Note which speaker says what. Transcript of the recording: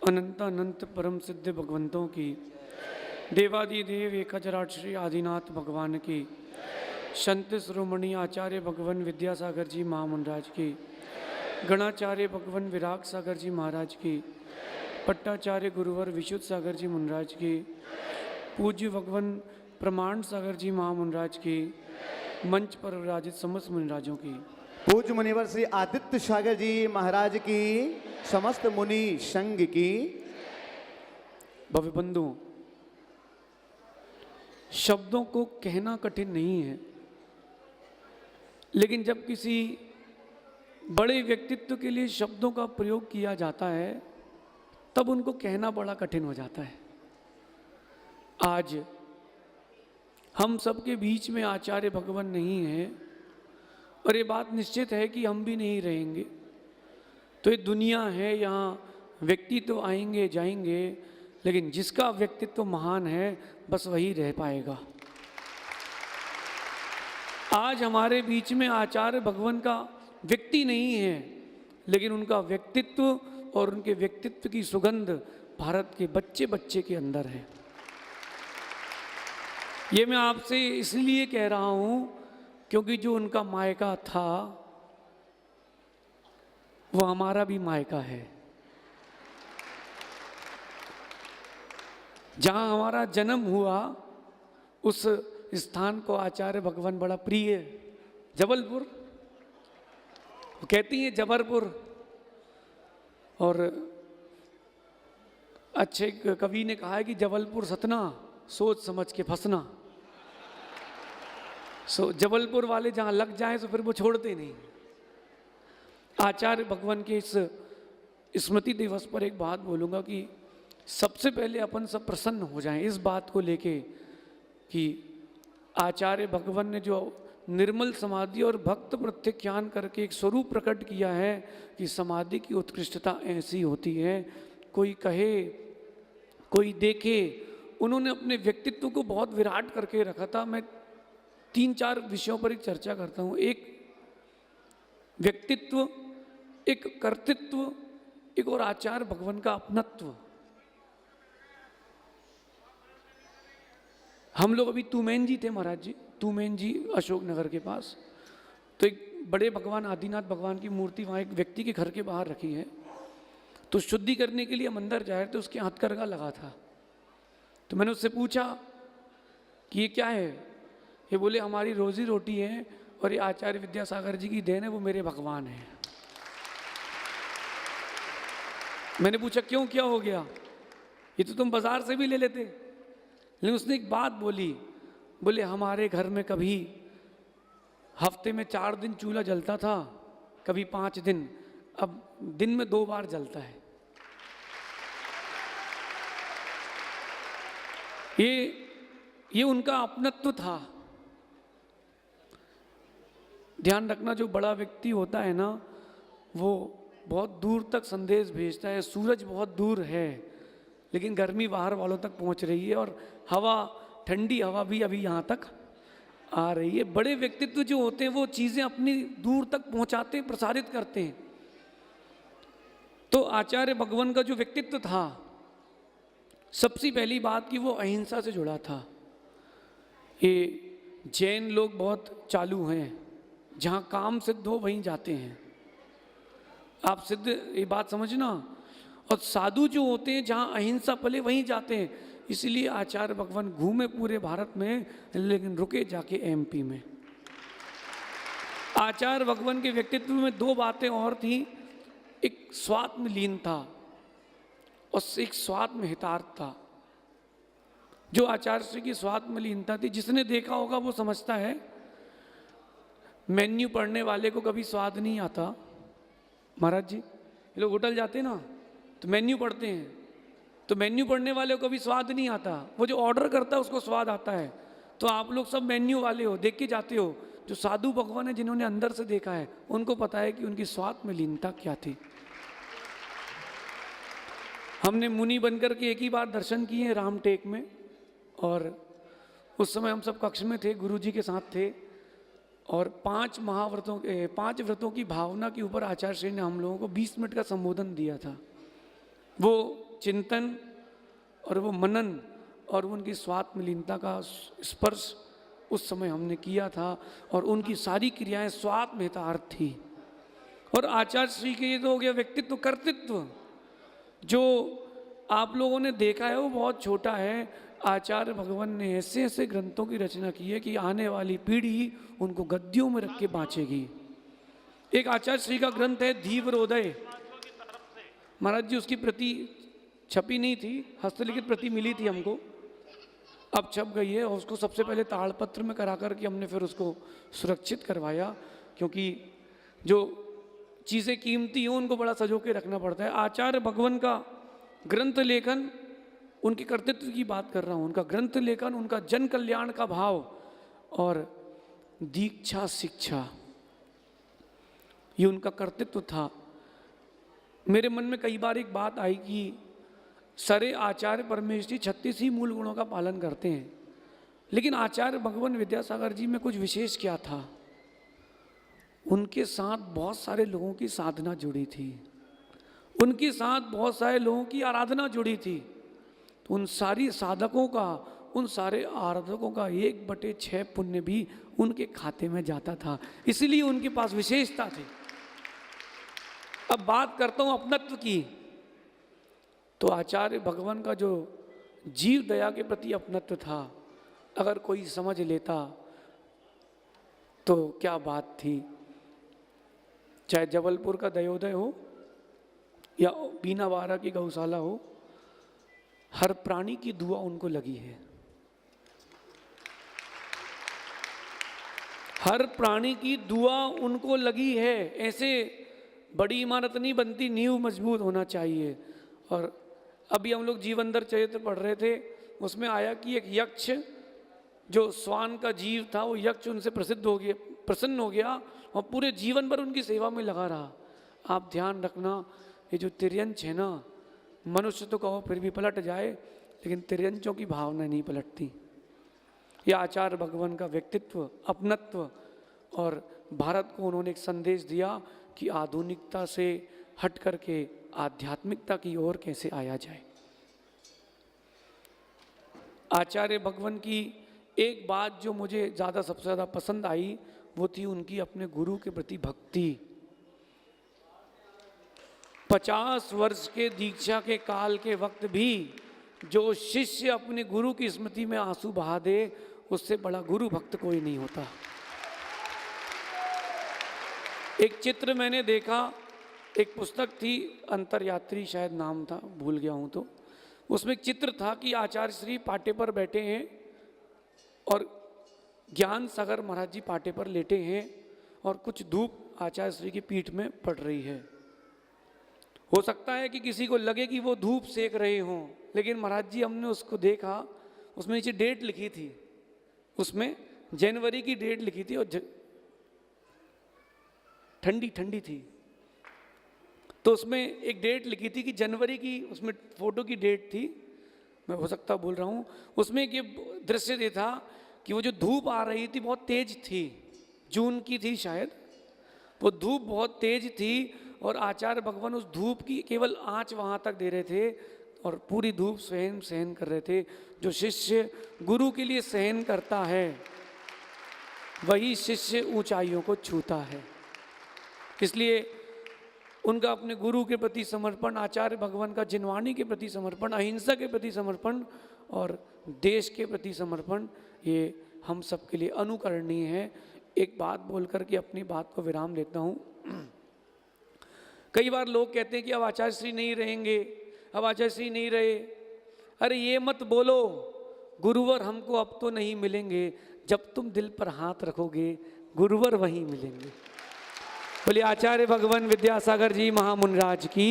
Speaker 1: अनंत अनंत परम सिद्ध भगवंतों की, देवादिदेव एकाचराट श्री आदिनाथ भगवान की, संत शिरोमणि आचार्य भगवान विद्यासागर जी महामुंडराज की, गणाचार्य भगवान विराग सागर जी महाराज की, पट्टाचार्य गुरुवर विशुद्ध सागर जी मुंडराज की, पूज्य भगवान प्रमाण सागर जी महामुंडराज की, मंच पर विराजित समस्त मुनिराजों की,
Speaker 2: पूज्य मुनिवर श्री आदित्य सागर जी महाराज की, समस्त मुनि संघ की।
Speaker 1: भव्य बंधुओं, शब्दों को कहना कठिन नहीं है, लेकिन जब किसी बड़े व्यक्तित्व के लिए शब्दों का प्रयोग किया जाता है तब उनको कहना बड़ा कठिन हो जाता है। आज हम सबके बीच में आचार्य भगवान नहीं है और ये बात निश्चित है कि हम भी नहीं रहेंगे। तो ये दुनिया है, यहाँ व्यक्ति तो आएंगे जाएंगे, लेकिन जिसका व्यक्तित्व महान है बस वही रह पाएगा। आज हमारे बीच में आचार्य भगवान का व्यक्ति नहीं है, लेकिन उनका व्यक्तित्व और उनके व्यक्तित्व की सुगंध भारत के बच्चे बच्चे के अंदर है। ये मैं आपसे इसलिए कह रहा हूं क्योंकि जो उनका मायका था वो हमारा भी मायका है। जहां हमारा जन्म हुआ उस स्थान को आचार्य भगवान बड़ा प्रिय है। जबलपुर, वो कहती हैं जबरपुर, और अच्छे कवि ने कहा है कि जबलपुर सतना सोच समझ के फंसना। जबलपुर वाले जहां लग जाएं तो फिर वो छोड़ते नहीं। आचार्य भगवान के इस स्मृति दिवस पर एक बात बोलूंगा कि सबसे पहले अपन सब प्रसन्न हो जाएं इस बात को लेके कि आचार्य भगवान ने जो निर्मल समाधि और भक्त प्रत्याख्यान करके एक स्वरूप प्रकट किया है कि समाधि की उत्कृष्टता ऐसी होती है, कोई कहे कोई देखे। उन्होंने अपने व्यक्तित्व को बहुत विराट करके रखा था। मैं 3-4 विषयों पर एक चर्चा करता हूँ। एक व्यक्तित्व, एक कर्तृत्व, एक और आचार्य भगवान का अपनत्व। हम लोग अभी तुमेन जी थे महाराज जी, तुमेन जी अशोकनगर के पास। तो एक बड़े भगवान आदिनाथ भगवान की मूर्ति वहाँ एक व्यक्ति के घर के बाहर रखी है। तो शुद्धि करने के लिए हम अंदर जा रहे थे, उसके हथकरघा लगा था। तो मैंने उससे पूछा कि ये क्या है? ये बोले हमारी रोजी रोटी है और ये आचार्य विद्यासागर जी की देन है, वो मेरे भगवान है। मैंने पूछा क्यों, क्या हो गया? ये तो तुम बाजार से भी ले लेते। लेकिन उसने एक बात बोली, बोले हमारे घर में कभी हफ्ते में 4 दिन चूल्हा जलता था, कभी 5 दिन, अब दिन में 2 बार जलता है। ये उनका अपनत्व था। ध्यान रखना, जो बड़ा व्यक्ति होता है ना वो बहुत दूर तक संदेश भेजता है। सूरज बहुत दूर है लेकिन गर्मी बाहर वालों तक पहुंच रही है, और हवा, ठंडी हवा भी अभी यहाँ तक आ रही है। बड़े व्यक्तित्व जो होते हैं वो चीज़ें अपनी दूर तक पहुंचाते, प्रसारित करते हैं। तो आचार्य भगवान का जो व्यक्तित्व था, सबसे पहली बात कि वो अहिंसा से जुड़ा था। ये जैन लोग बहुत चालू हैं, जहाँ काम सिद्ध हो वहीं जाते हैं। आप सिद्ध ये बात समझना। और साधु जो होते हैं जहाँ अहिंसा पले वहीं जाते हैं। इसलिए आचार्य भगवान घूमे पूरे भारत में, लेकिन रुके जाके एमपी में। आचार्य भगवान के व्यक्तित्व में 2 बातें और थी। एक स्वात्म लीन था और एक स्वात्म हितार्थ था। जो आचार्य श्री की स्वात्म लीनता थी, जिसने देखा होगा वो समझता है। मेन्यू पढ़ने वाले को कभी स्वाद नहीं आता। महाराज जी, ये लोग होटल जाते हैं ना तो मेन्यू पढ़ते हैं, तो मेन्यू पढ़ने वाले को कभी स्वाद नहीं आता। वो जो ऑर्डर करता है उसको स्वाद आता है। तो आप लोग सब मेन्यू वाले हो, देख के जाते हो। जो साधु भगवान है, जिन्होंने अंदर से देखा है, उनको पता है कि उनकी स्वात्म लीनता क्या थी। हमने मुनि बनकर के एक ही बार दर्शन किए रामटेक में, और उस समय हम सब कक्ष में थे, गुरुजी के साथ थे। और 5 व्रतों की भावना के ऊपर आचार्य श्री ने हम लोगों को 20 मिनट का संबोधन दिया था। वो चिंतन और वो मनन और उनकी स्वात्मलीनता का स्पर्श उस समय हमने किया था और उनकी सारी क्रियाएं स्वात्म हितार्थ थी। और आचार्य श्री के ये तो हो गया व्यक्तित्व। कर्तृत्व जो आप लोगों ने देखा है वो बहुत छोटा है। आचार्य भगवान ने ऐसे ऐसे ग्रंथों की रचना की है कि आने वाली पीढ़ी उनको गद्दियों में रख के बाँचेगी। एक आचार्य श्री का ग्रंथ है धीवरोदय। महाराज जी उसकी प्रति छपी नहीं थी, हस्तलिखित प्रति मिली थी हमको, अब छप गई है। और उसको सबसे पहले ताड़पत्र में करा कर के हमने फिर उसको सुरक्षित करवाया, क्योंकि जो चीज़ें कीमती हों उनको बड़ा सजो के रखना पड़ता है। आचार्य भगवान का ग्रंथ लेखन, उनके कर्तृत्व की बात कर रहा हूँ, उनका ग्रंथ लेखन, उनका जन कल्याण का भाव और दीक्षा शिक्षा, ये उनका कर्तृत्व था। मेरे मन में कई बार एक बात आई कि सारे आचार्य परमेश्वरी 36 ही मूल गुणों का पालन करते हैं, लेकिन आचार्य भगवान विद्यासागर जी में कुछ विशेष क्या था? उनके साथ बहुत सारे लोगों की साधना जुड़ी थी, उनके साथ बहुत सारे लोगों की आराधना जुड़ी थी। तो उन सारी साधकों का, उन सारे आराधकों का 1/6 पुण्य भी उनके खाते में जाता था, इसलिए उनके पास विशेषता थी। अब बात करता हूँ अपनत्व की, तो आचार्य भगवान का जो जीव दया के प्रति अपनत्व था, अगर कोई समझ लेता तो क्या बात थी। चाहे जबलपुर का दयोदय हो या बीनावाड़ा की गौशाला हो, हर प्राणी की दुआ उनको लगी है। हर प्राणी की दुआ उनको लगी है। ऐसे बड़ी इमारत नहीं बनती, नींव मजबूत होना चाहिए। और अभी हम लोग जीवंदर चरित्र पढ़ रहे थे, उसमें आया कि एक यक्ष जो स्वान का जीव था, वो यक्ष उनसे प्रसन्न हो गया और पूरे जीवन भर उनकी सेवा में लगा रहा। आप ध्यान रखना, ये जो तिर्यंच है ना, मनुष्य तो कहो फिर भी पलट जाए, लेकिन तिर्यंचों की भावना नहीं पलटती। ये आचार्य भगवान का व्यक्तित्व, अपनत्व, और भारत को उन्होंने एक संदेश दिया कि आधुनिकता से हट करके आध्यात्मिकता की ओर कैसे आया जाए। आचार्य भगवान की एक बात जो मुझे ज़्यादा सबसे ज़्यादा पसंद आई, वो थी उनकी अपने गुरु के प्रति भक्ति। 50 वर्ष के दीक्षा के काल के वक्त भी जो शिष्य अपने गुरु की स्मृति में आंसू बहा दे, उससे बड़ा गुरु भक्त कोई नहीं होता। एक चित्र मैंने देखा, एक पुस्तक थी अंतरयात्री शायद नाम था, भूल गया हूँ, तो उसमें एक चित्र था कि आचार्य श्री पाटे पर बैठे हैं और ज्ञान सागर महाराज जी पाटे पर लेटे हैं और कुछ धूप आचार्य श्री की पीठ में पड़ रही है। हो सकता है कि किसी को लगे कि वो धूप सेक रहे हों, लेकिन महाराज जी, हमने उसको देखा, उसमें नीचे डेट लिखी थी, उसमें जनवरी की डेट लिखी थी और ठंडी ठंडी थी। तो उसमें एक डेट लिखी थी कि जनवरी की, उसमें फोटो की डेट थी, मैं हो सकता बोल रहा हूँ, उसमें ये दृश्य ये था कि वो जो धूप आ रही थी बहुत तेज थी, जून की थी शायद, वो धूप बहुत तेज थी और आचार्य भगवान उस धूप की केवल आंच वहाँ तक दे रहे थे और पूरी धूप सहन कर रहे थे। जो शिष्य गुरु के लिए सहन करता है, वही शिष्य ऊंचाइयों को छूता है। इसलिए उनका अपने गुरु के प्रति समर्पण, आचार्य भगवान का जिनवाणी के प्रति समर्पण, अहिंसा के प्रति समर्पण और देश के प्रति समर्पण, ये हम सब के लिए अनुकरणीय है। एक बात बोलकर के अपनी बात को विराम देता हूँ। कई बार लोग कहते हैं कि अब आचार्य श्री नहीं रहेंगे, अब आचार्य श्री नहीं रहे। अरे ये मत बोलो, गुरुवर हमको अब तो नहीं मिलेंगे, जब तुम दिल पर हाथ रखोगे गुरुवर वहीं मिलेंगे। बोले आचार्य भगवान विद्यासागर जी महामुनिराज की